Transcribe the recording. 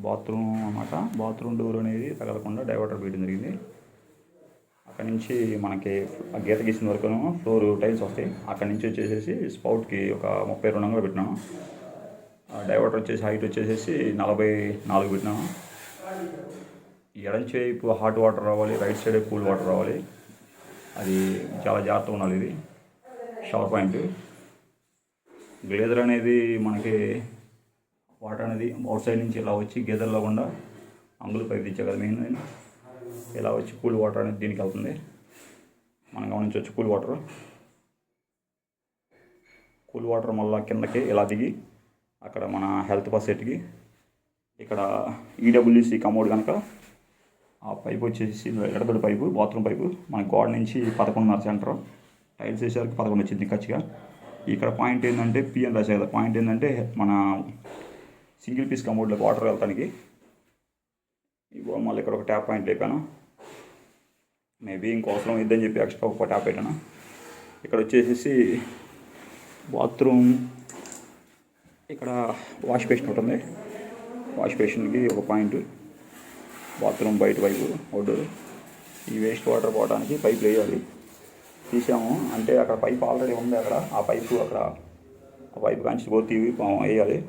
Bathroom అన్నమాట. Bathroom door అనేది తగలకుండా డైవర్టర్ వేయడం జరిగింది. అక్కడి నుంచి మనకి ఆ గీత గీసిన వరకు ఫ్లోర్ టైల్స్ వస్తాయి. అక్కడి నుంచి వచ్చేసేసి స్పౌట్కి ఒక 32 అంగుళాలు పెట్టినాను. డైవర్టర్ వచ్చేసి హైట్ వచ్చేసేసి 44 పెట్టినాను. ఎడం చేపు హాట్ వాటర్ రావాలి, రైట్ సైడ్ కూల్ వాటర్ రావాలి. అది చాలా జాగ్రత్తగా ఉండాలి. ఇది షవర్ పాయింట్. గ్లేజర్ అనేది మనకి వాటర్ అనేది అవుట్ సైడ్ నుంచి ఇలా వచ్చి గేదర్లో గుండా అంగులు పైపు తెచ్చే కదా మెయిన్. ఇలా వచ్చి కూల్ వాటర్ అనేది దీనికి వెళ్తుంది. మనం గమనించవచ్చు కూల్ వాటర్ మళ్ళీ కిందకి ఇలా దిగి అక్కడ మన హెల్త్ ఫెసిలిటీకి ఇక్కడ ఈడబ్ల్యూసి కమోడ్ కనుక ఆ పైపు వచ్చేసి ఎడబడి పైపు, బాత్రూమ్ పైపు మన గోడ నుంచి 11.5 సెంటర్ టైల్స్ వేసేసరికి 11 వచ్చింది ఖచ్చితంగా. ఇక్కడ పాయింట్ ఏంటంటే పిఎన్ రాసే కదా, పాయింట్ ఏంటంటే మన సింగిల్ పీస్ కమోడ్లోకి వాటర్ వెళ్తానికి. ఇగో మళ్ళీ ఇక్కడ ఒక ట్యాప్ పాయింట్ లేపాను. మేబీ ఇంకోసరం ఇద్దని చెప్పి ఎక్స్ట్రా ఒక ట్యాప్ పెట్టాను. ఇక్కడ వచ్చేసేసి బాత్రూమ్ ఇక్కడ వాష్ బేసిన్ ఉంటుంది. వాష్ బేసిన్కి ఒక పాయింట్, బాత్రూమ్ బయట పైపు అవుట్డోర్. ఈ వేస్ట్ వాటర్ పోవడానికి పైప్ వేయాలి. తీసాము అంటే అక్కడ పైప్ ఆల్రెడీ ఉంది. అక్కడ ఆ పైపు కాంచి పోతే వేయాలి.